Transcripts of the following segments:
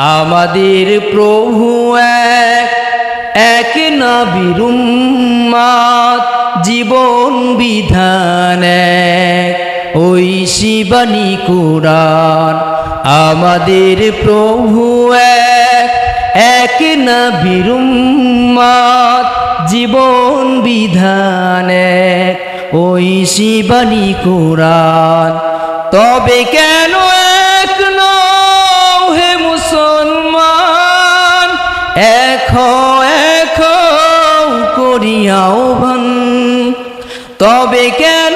আমাদের প্রভু এক, এক নবীর উম্মত, জীবন বিধান এক, ওই শিবানী কুরআন। আমাদের প্রভু এক, এক নবীর উম্মত, জীবন বিধান এক, ওই শিবানী কুরআন। তবে কেন এক নও হে মুসলমান, এক করিয়া আহ্বান। তবে কেন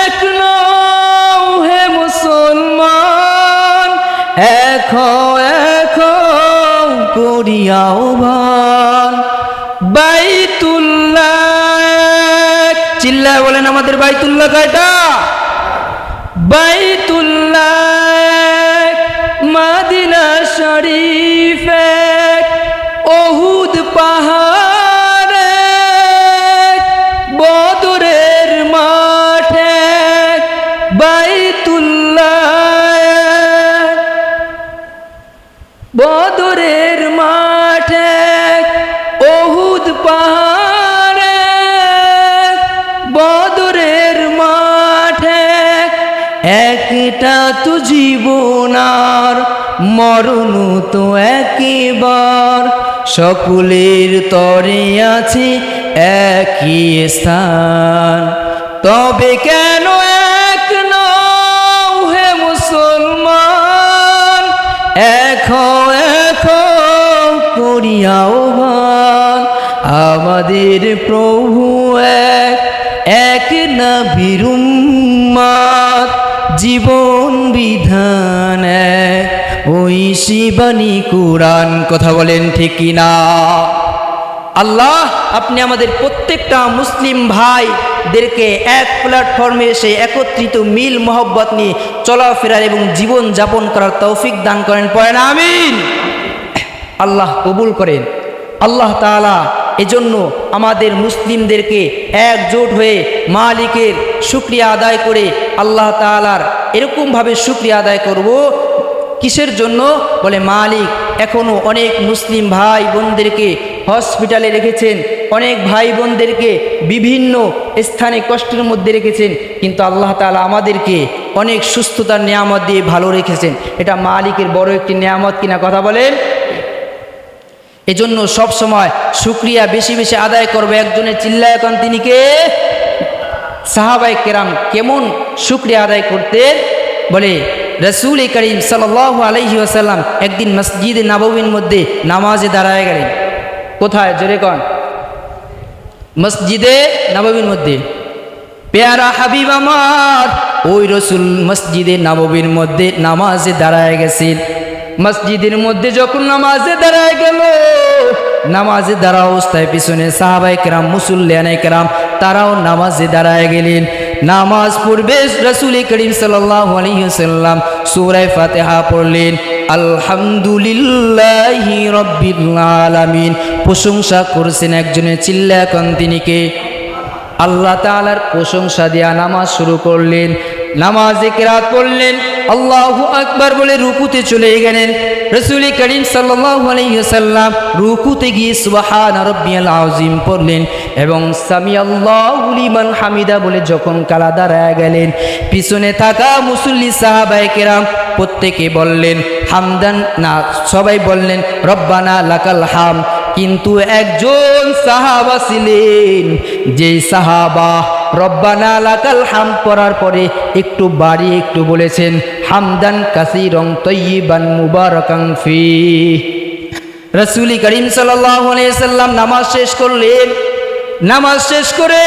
এক নও হে মুসলমান, এক করিয়া আহ্বান। বাইতুল্লাহ, চিল্লায় বলেন আমাদের বাইতুল্লাহ কয়টা? বাইতুল্লাহ, মদিনা শরীফ, ওহুদ পাহাড়, বদরের মাঠে। বাইতুল্লাহ, বদরের মাঠে, ওহুদ পাহাড়, বদরের মাঠে। একটা তো জীবন আর মরণ তো একবার, সকলের তরে আছে একই স্থান। তবে কেন এক নও হে মুসলমান, এক করিয়া আহ্বান। আমাদের প্রভু এক, এক নবীর উম্মত, জীবন বিধান এক, ওই শিবানী কুরআন। কথা বলেন ঠিক কিনা? আল্লাহ আপনি আমাদের প্রত্যেকটা মুসলিম ভাইদেরকে এক প্ল্যাটফর্মে এসে একত্রিত মিল মহব্বত নিয়ে চলাফেরার এবং জীবন যাপন করার তৌফিক দান করেন, পড়েন আমিন। আল্লাহ কবুল করেন। আল্লাহ তাআলা এজন্য আমাদের মুসলিমদেরকে একজোট হয়ে মালিকের শুকরিয়া আদায় করে আল্লাহ তাআলার এরকমভাবে শুকরিয়া আদায় করব। কিসের জন্য? বলে মালিক এখনও অনেক মুসলিম ভাই বোনদেরকে হসপিটালে রেখেছেন, অনেক ভাই বোনদেরকে বিভিন্ন স্থানে কষ্টের মধ্যে রেখেছেন, কিন্তু আল্লাহ তাআলা আমাদেরকে অনেক সুস্থতার নিয়ামত দিয়ে ভালো রেখেছেন। এটা মালিকের বড় একটি নিয়ামত কিনা? কথা বলেন। এজন্য সব সময় শুকরিয়া বেশি বেশি আদায় করবে। একজনের চিল্লায় এখন তিনি কে? সাহাবায়ে কেরাম কেমন শুকরিয়া আদায় করতেন? বলে রাসূল করিম সাল্লাল্লাহু আলাইহি ওয়াসাল্লাম একদিন মসজিদে নববীর মধ্যে নামাজে দাঁড়ায় গেলেন। কোথায়? জোরে কোন? মসজিদে নববীর মধ্যে। প্যারা হাবিব আমার ওই রাসূল মসজিদে নববীর মধ্যে নামাজে দাঁড়ায় গেছেন। মসজিদের মধ্যে যখন নামাজে দাঁড়ায় গেল, নামাজে দাঁড়া অবস্থায় পিছনে সাহাবায়ে কেরাম মুসল্লিয়ানে কেরাম তারাও নামাজে দাঁড়ায় গেলেন। নামাজ পড়বে রাসূল করিম সাল্লাল্লাহু আলাইহি ওয়াসাল্লাম সূরা ফাতিহা পড়লেন। আলহামদুলিল্লাহি রাব্বিল আলামিন, প্রশংসা করছেন একজনে, চিল্লায় কোন তিনি কে? আল্লাহ তাআলার প্রশংসা দিয়া নামাজ শুরু করলেন। নামাজে কিরাত পড়লেন, আল্লাহু আকবার বলে রুকুতে চলে গেলেন। রাসূল করিম সাল্লাল্লাহু আলাইহি ওয়াসাল্লাম রুকুতে গিয়ে সুবহান রাব্বিয়াল আযীম পড়লেন এবং সামিআল্লাহু লিমান হামিদা বলে যখন কালা দাঁড়ায় গেলেন, পিছনে থাকা মুসল্লি সাহাবায়ে কেরাম প্রত্যেকে বললেন হামদান, না সবাই বললেন রব্বানা লাকাল হাম। কিন্তু একজন সাহাবা ছিলেন, যেই সাহাবা রব্বানা লাকাল হাম পড়ার পরে একটু বাড়িয়ে একটু বলেছেন হামদান কাসীরান তাইয়িবান মুবারাকান ফি। রাসূল করিম সাল্লাল্লাহু আলাইহি ওয়াসাল্লাম নামাজ শেষ করলেন। নামাজ শেষ করে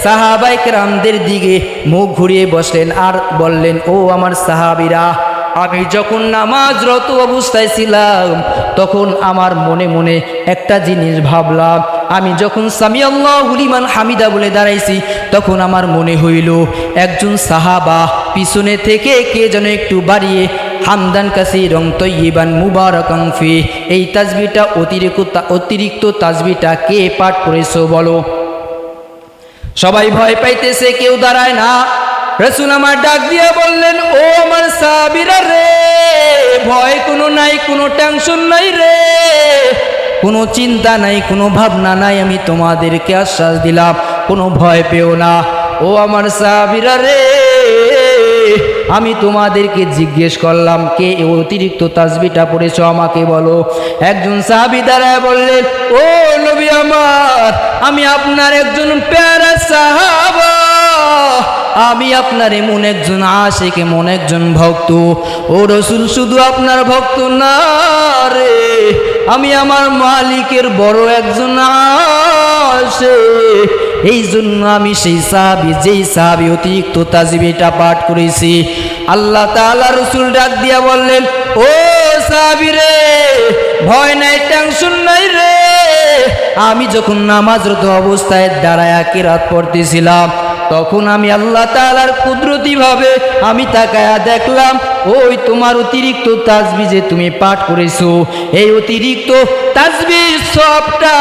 সাহাবায়ে কেরামদের দিকে মুখ ঘুরিয়ে বসলেন আর বললেন, ও আমার সাহাবীরা, আমি যখন নামাজরত অবস্থায় ছিলাম তখন আমার মনে মনে একটা জিনিস ভাবলাম। আমি যখন সামিআল্লাহু লিমান হামিদা বলে দাঁড়াইছি তখন আমার মনে হইল একজন সাহাবা পিছনে থেকে কে যেন একটু বাড়িয়ে হামদান কাসীরান তাইয়িবান মুবারাকান ফি, এই তাসবিহটা অতিরিক্ত তাসবিহটা কে পাঠ করেছো বলো? সবাই ভয় পাইতেছে, কেউ দাঁড়ায় না। রাসূল আমার ডাক দিয়া বললেন, ও আমার সাহাবীরা রে, ভয় কোনো নাই, কোনো টেনশন নাই রে, কোনো চিন্তা নাই, কোনো ভাবনা নাই, আমি তোমাদেরকে আশ্বাস দিলাম, কোনো ভয় পেও না। ও আমার সাহাবীরা রে, আমি তোমাদেরকে জিজ্ঞেস করলাম কে এই অতিরিক্ত তাসবিহটা পড়েছো আমাকে বলো। একজন সাহাবী দাঁড়ায় বললেন, ও নবী আমার, আমি আপনার একজন প্যারা সাহাবা, আমি আপনার এমন একজন আশিক, এমন একজন ভক্ত। ও রসুল, শুধু আপনার ভক্ত না রে, আমি আমার মালিকের বড় একজন আশিক। এই জন্য আমি সেই সাহাবী, যেই সাহাবী অতিরিক্ত তাসবিহটা পাঠ করেছি। আল্লাহ তাআলা রসুল ডাক দিয়া বললেন, ও সাহাবী রে, ভয় নাই, টেনশন নাই রে, আমি যখন নামাজরত অবস্থায় দাঁড়ায়া কিরাত পড়তেছিলাম, তখন আমি আল্লাহ তাআলার কুদরতি ভাবে আমি তাকায়া দেখলাম, ওই তোমার অতিরিক্ত তাসবিহ যে তুমি পাঠ করেছো, এই অতিরিক্ত তাসবিহ সবটা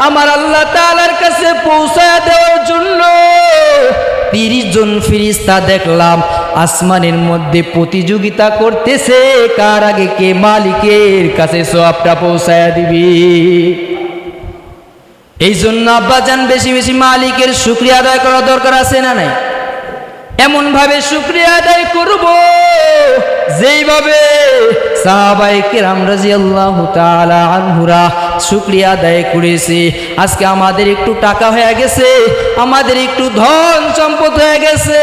আমার আল্লাহ তাআলার কাছে পৌঁছায় দেওয়ার জন্য 30 জন ফেরেশতা দেখলাম আসমানের মধ্যে প্রতিযোগিতা করতেছে, কার আগে কে মালিকের কাছে সবটা পৌঁছায়া দিবি। এই জন্য আব্বাজান বেশি বেশি মালিকের শুকরিয়া আদায় করা দরকার আছে না নাই? এমন ভাবে শুকরিয়া আদায় করব যেইভাবে সাহাবায়ে কেরাম রাদিয়াল্লাহু তাআলা আনহুরা শুকরিয়া আদায় করেছে। আজকে আমাদের একটু টাকা হয়ে গেছে, আমাদের একটু ধন সম্পদ হয়ে গেছে,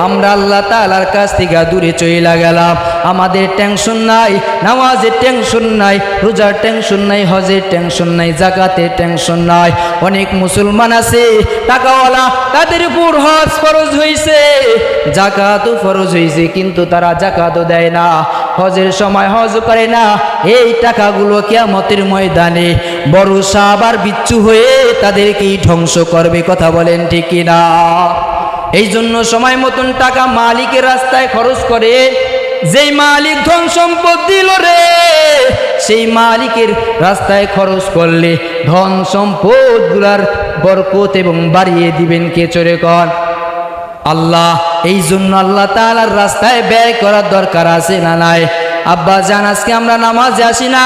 আমরা আল্লাহ তাআলার কাছ থেকে দূরে চলে গেলাম। আমাদের টেনশন নাই, নামাজের টেনশন নাই, রোজার টেনশন নাই, হজের টেনশন নাই, যাকাতের টেনশন নাই। অনেক মুসলমান আছে টাকাওয়ালা, তাদের উপর হজ ফরজ হয়েছে, যাকাতও ফরজ হয়েছে, কিন্তু তারা যাকাতও দেয় না, হজের সময় হজ করে না। এই টাকাগুলো কিয়ামতের ময়দানে বড় সাপ আর বিচ্ছু হয়ে তাদেরকেই ধ্বংস করবে। কথা বলেন ঠিক কিনা? এই জন্য সময় মতন টাকা মালিকের রাস্তায় খরচ করে। যেই মালিক ধন সম্পদ দিল রে, সেই মালিকের রাস্তায় খরচ করলে ধন সম্পদ গুলার বরকত এবং বাড়িয়ে দিবেন কে? চোরে কর আল্লাহ। এই জন্য আল্লাহ তাআলার রাস্তায় ব্যয় করার দরকার আছে না নাই? আব্বা জান, আজকে আমরা নামাজে আসি না।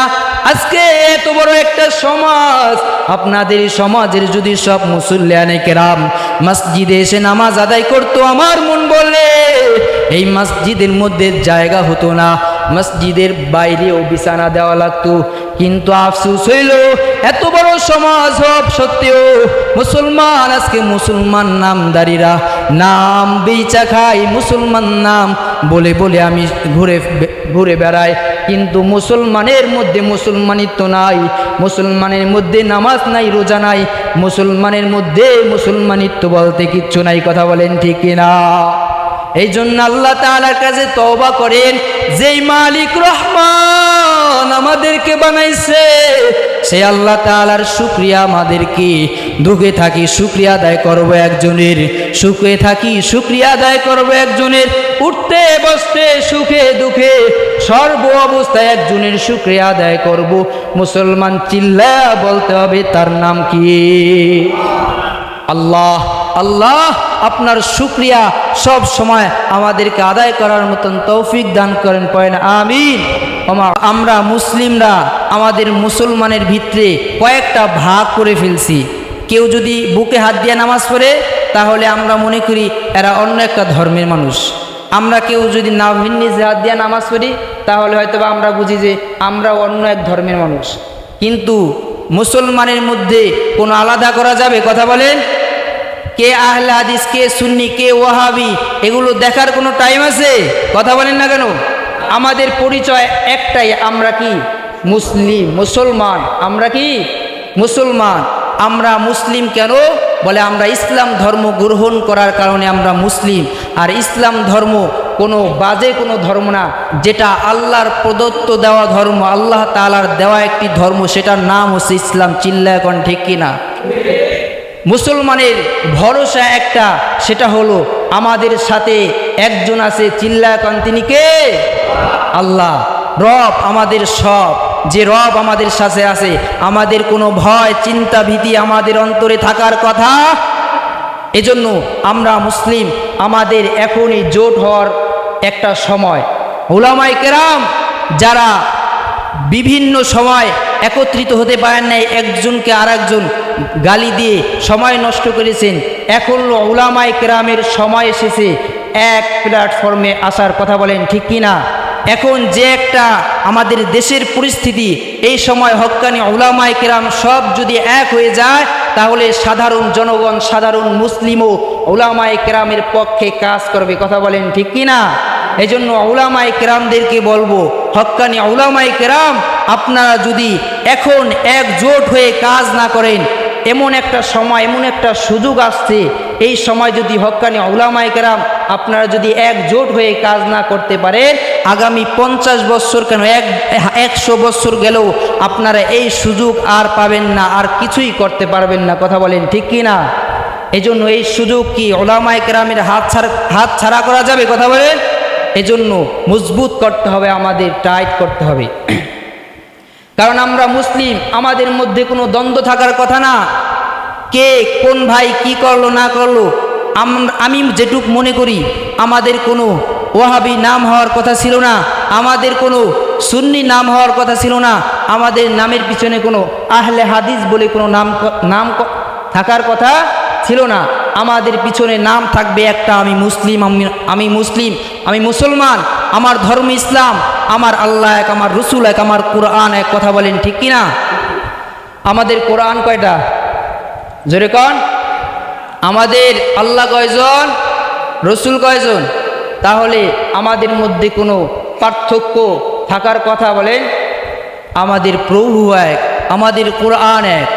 আজকে এত বড় একটা সমাজ, আপনাদের সমাজের যদি সব মুসল্লিয়ানে কেরাম মসজিদে এসে নামাজ আদায় করতো, আমার মন বলে এই মসজিদের মধ্যে জায়গা হতো না, মসজিদের বাইরেও বিছানা দেওয়া লাগতো। কিন্তু আফসোস হইল, এত বড় সমাজ হওয়া সত্ত্বেও মুসলমান, আজকে মুসলমান নামদারিরা নাম বেচা খাই, মুসলমান নাম বলে বলে আমি ঘুরে বেড়াই, কিন্তু মুসলমানের মধ্যে মুসলমানিত্ব নাই, মুসলমানের মধ্যে নামাজ নাই, রোজা নাই, মুসলমানের মধ্যে মুসলমানিত্ব বলতে কিচ্ছু নাই। কথা বলেন ঠিক কিনা? এই জন্য আল্লাহ তাআলার কাছে তওবা করেন। যেই মালিক রহমান আমাদেরকে বানাইছে, সেই আল্লাহ তাআলার শুকরিয়া আমাদেরকে, দুঃখে থাকি শুকরিয়া আদায় করবো একজনের, সুখে থাকি শুকরিয়া আদায় করবো একজনের, উঠতে বসতে সুখে দুঃখে সর্ব অবস্থায় একজনের শুকরিয়া আদায় করব। মুসলমান চিল্লায়া বলতে হবে তার নাম কি? আল্লাহ। আল্লাহ আপনার শুকরিয়া সব সময় আমাদেরকে আদায় করার মতন তৌফিক দান করেন, পড়েন আমিন। আমরা মুসলিমরা আমাদের মুসলমানের ভিতরে কয়েকটা ভাগ করে ফেলছি। কেউ যদি বুকে হাত দিয়ে নামাজ পড়ে, তাহলে আমরা মনে করি এরা অন্য একটা ধর্মের মানুষ। আমরা কেউ যদি নাভির নিচে হাত দিয়ে নামাজ পড়ি, তাহলে হয়তো আমরা বুঝি যে আমরা অন্য এক ধর্মের মানুষ। কিন্তু মুসলমানের মধ্যে কোনো আলাদা করা যাবে? কথা বলেন। কে আহলে হাদিস, কে সুন্নি, কে ওয়াহাবি, এগুলো দেখার কোনো টাইম আছে? কথা বলেন না কেন? আমাদের পরিচয় একটাই, আমরা কি? মুসলিম, মুসলমান। আমরা কি? মুসলমান। আমরা মুসলিম কেন? বলে আমরা ইসলাম ধর্ম গ্রহণ করার কারণে আমরা মুসলিম। আর ইসলাম ধর্ম কোনো বাজে কোনো ধর্ম না, যেটা আল্লাহর প্রদত্ত দেওয়া ধর্ম, আল্লাহ তাআলার দেওয়া একটি ধর্ম, সেটার নাম হচ্ছে ইসলাম। চিল্লা এখন ঠিক কিনা? মুসলমানের ভরসা একটা, সেটা হলো আমাদের সাথে একজন আছে, চিল্লা এখন তিনি কে? আল্লাহ। রব আমাদের সব, যে রব আমাদের সাথে আছে, আমাদের কোনো ভয় চিন্তা ভীতি আমাদের অন্তরে থাকার কথা। এজন্য আমরা মুসলিম। আমাদের এখনই জোট হওয়ার একটা সময়, উলামায়ে কেরাম যারা বিভিন্ন সময় একত্রিত হতে পারেন নাই, একজনকে আরেকজন গালি দিয়ে সময় নষ্ট করেছেন, এখন উলামায়ে কেরামের সময় এসেছে এক প্ল্যাটফর্মে আসার। কথা বলেন ঠিক কি না? এখন যে একটা আমাদের দেশের পরিস্থিতি, এই সময় হক্কানি উলামায়ে কেরাম সব যদি এক হয়ে যায়, তাহলে সাধারণ জনগণ, সাধারণ মুসলিমও উলামায়ে কেরামের পক্ষে কাজ করবে। কথা বলেন ঠিক কি না? এই জন্য উলামায়ে কেরামদেরকে বলবো, হক্কানি উলামায়ে কেরাম আপনারা যদি এখন একজোট হয়ে কাজ না করেন, এমন একটা সময়, এমন একটা সুযোগ আসছে, এই সময় যদি হক্কানি উলামায়ে কেরাম আপনারা যদি একজোট হয়ে কাজ না করতে পারেন, আগামী 50 বছর কেন 100 বছর গেলেও আপনারা এই সুযোগ আর পাবেন না, আর কিছুই করতে পারবেন না। কথা বলেন ঠিক কি না? এই জন্য এই সুযোগ কি উলামায়ে কেরামের হাত ছাড়া করা যাবে? কথা বলেন। এজন্য মজবুত করতে হবে, আমাদের টাইট করতে হবে, কারণ আমরা মুসলিম, আমাদের মধ্যে কোনো দ্বন্দ্ব থাকার কথা না। কে কোন ভাই কি করলো না করলো, আমি যেটুক মনে করি, আমাদের কোনো ওয়াহাবি নাম হওয়ার কথা ছিল না, আমাদের কোনো সুন্নি নাম হওয়ার কথা ছিল না, আমাদের নামের পিছনে কোনো আহলে হাদিস বলে কোনো নাম থাকার কথা ছিল না। আমাদের পিছনে নাম থাকবে একটা, আমি মুসলিম, আমি মুসলিম, আমি মুসলমান, আমার ধর্ম ইসলাম, আমার আল্লাহ এক, আমার রসুল এক, আমার কোরআন এক। কথা বলেন ঠিক কিনা? আমাদের কোরআন কয়টা? জোরে কন। আমাদের আল্লাহ কয়জন? রসুল কয়জন? তাহলে আমাদের মধ্যে কোনো পার্থক্য থাকার কথা বলেন? আমাদের প্রভু এক, আমাদের কোরআন এক।